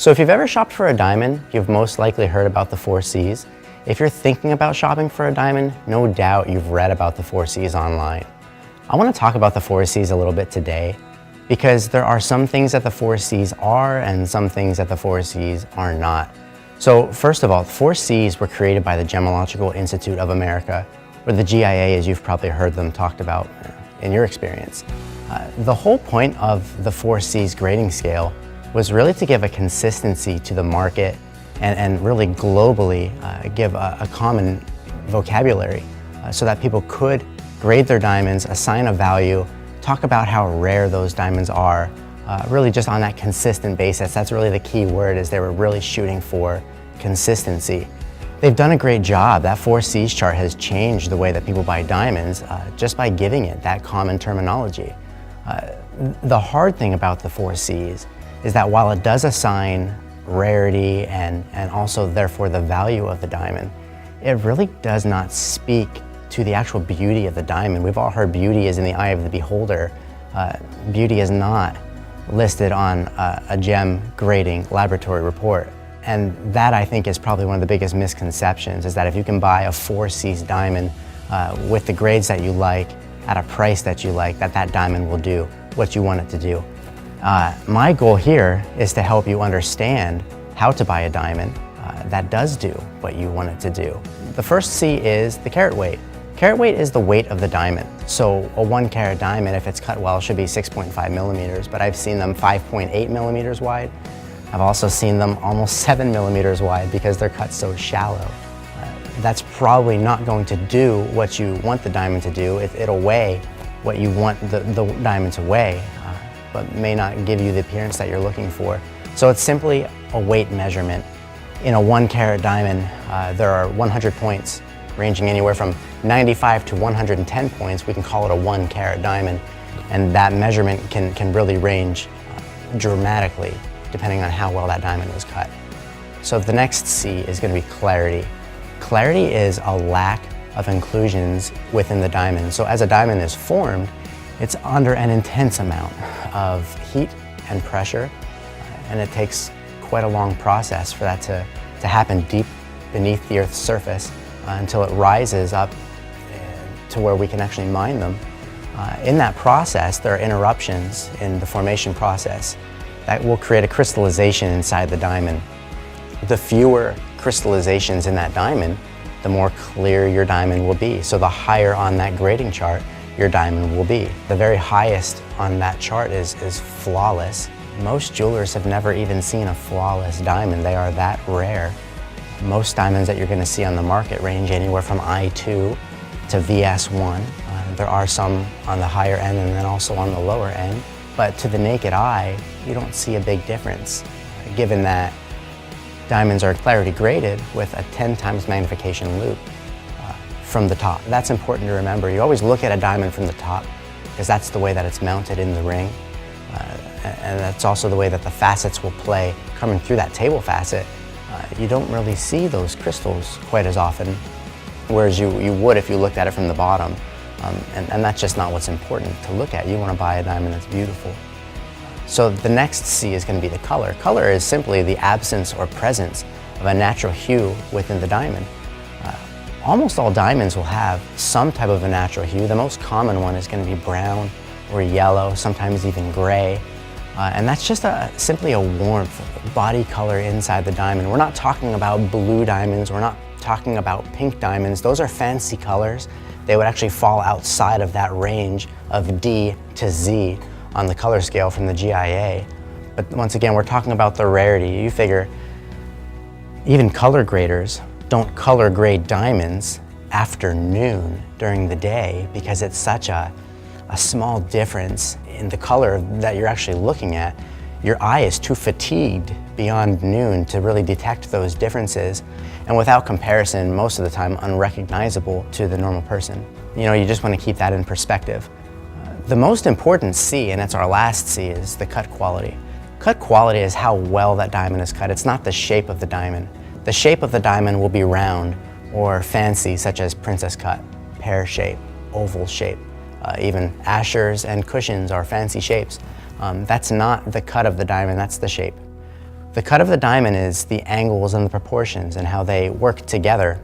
So if you've ever shopped for a diamond, you've most likely heard about the 4 C's. If you're thinking about shopping for a diamond, no doubt you've read about the 4 C's online. I want to talk about the 4 C's a little bit today because there are some things that the 4 C's are and some things that the 4 C's are not. So first of all, the 4 C's were created by the Gemological Institute of America, or the GIA as you've probably heard them talked about in your experience. The whole point of the 4 C's grading scale was really to give a consistency to the market and really globally give a common vocabulary so that people could grade their diamonds, assign a value, talk about how rare those diamonds are, really just on that consistent basis. That's really the key word, is they were really shooting for consistency. They've done a great job. That 4 C's chart has changed the way that people buy diamonds just by giving it that common terminology. The hard thing about the 4 C's is that while it does assign rarity and also therefore the value of the diamond, it really does not speak to the actual beauty of the diamond. We've all heard beauty is in the eye of the beholder. Beauty is not listed on a gem grading laboratory report. And that, I think, is probably one of the biggest misconceptions, is that if you can buy a 4 C's diamond with the grades that you like at a price that you like, that diamond will do what you want it to do. My goal here is to help you understand how to buy a diamond that does do what you want it to do. The first C is the carat weight. Carat weight is the weight of the diamond. So a 1 carat diamond, if it's cut well, should be 6.5 millimeters, but I've seen them 5.8 millimeters wide. I've also seen them almost 7 millimeters wide because they're cut so shallow. That's probably not going to do what you want the diamond to do. It'll weigh what you want the diamond to weigh, but may not give you the appearance that you're looking for. So it's simply a weight measurement. In a 1 carat diamond, there are 100 points ranging anywhere from 95 to 110 points. We can call it a 1 carat diamond, and that measurement can really range dramatically depending on how well that diamond was cut. So the next C is going to be clarity. Clarity is a lack of inclusions within the diamond. So as a diamond is formed, it's under an intense amount of heat and pressure, and it takes quite a long process for that to happen deep beneath the Earth's surface until it rises up to where we can actually mine them. In that process, there are interruptions in the formation process that will create a crystallization inside the diamond. The fewer crystallizations in that diamond, the more clear your diamond will be. So the higher on that grading chart your diamond will be. The very highest on that chart is flawless. Most jewelers have never even seen a flawless diamond. They are that rare. Most diamonds that you're going to see on the market range anywhere from I2 to VS1. There are some on the higher end and then also on the lower end. But to the naked eye, you don't see a big difference, given that diamonds are clarity graded with a 10 times magnification loop from the top. That's important to remember. You always look at a diamond from the top because that's the way that it's mounted in the ring. And that's also the way that the facets will play coming through that table facet. You don't really see those crystals quite as often, whereas you would if you looked at it from the bottom. And that's just not what's important to look at. You want to buy a diamond that's beautiful. So the next C is going to be the color. Color is simply the absence or presence of a natural hue within the diamond. Almost all diamonds will have some type of a natural hue. The most common one is going to be brown or yellow, sometimes even gray. And that's just simply a warmth, body color inside the diamond. We're not talking about blue diamonds. We're not talking about pink diamonds. Those are fancy colors. They would actually fall outside of that range of D to Z on the color scale from the GIA. But once again, we're talking about the rarity. You figure even color graders don't color grade diamonds after noon during the day because it's such a small difference in the color that you're actually looking at. Your eye is too fatigued beyond noon to really detect those differences, and without comparison, most of the time unrecognizable to the normal person. You know, you just want to keep that in perspective. The most important C, and it's our last C, is the cut quality. Cut quality is how well that diamond is cut. It's not the shape of the diamond. The shape of the diamond will be round or fancy, such as princess cut, pear shape, oval shape. Even ashers and cushions are fancy shapes. That's not the cut of the diamond, that's the shape. The cut of the diamond is the angles and the proportions and how they work together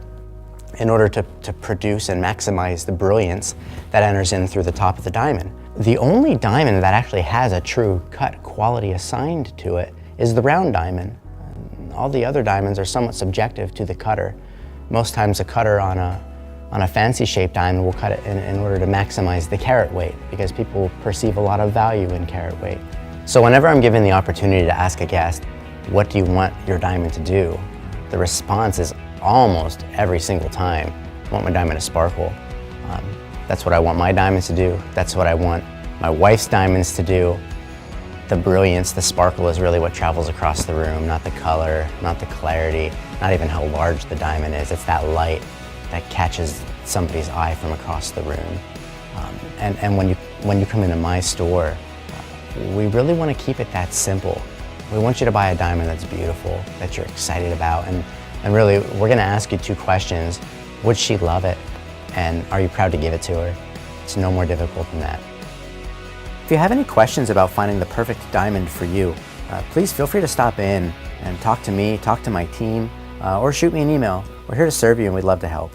in order to produce and maximize the brilliance that enters in through the top of the diamond. The only diamond that actually has a true cut quality assigned to it is the round diamond. All the other diamonds are somewhat subjective to the cutter. Most times a cutter on a fancy shaped diamond will cut it in order to maximize the carat weight, because people perceive a lot of value in carat weight. So whenever I'm given the opportunity to ask a guest, what do you want your diamond to do? The response is almost every single time, I want my diamond to sparkle. That's what I want my diamonds to do. That's what I want my wife's diamonds to do. The brilliance, the sparkle is really what travels across the room, not the color, not the clarity, not even how large the diamond is. It's that light that catches somebody's eye from across the room. And when you come into my store, we really want to keep it that simple. We want you to buy a diamond that's beautiful, that you're excited about, and really, we're going to ask you two questions. Would she love it? And are you proud to give it to her? It's no more difficult than that. If you have any questions about finding the perfect diamond for you, please feel free to stop in and talk to me, talk to my team, or shoot me an email. We're here to serve you and we'd love to help.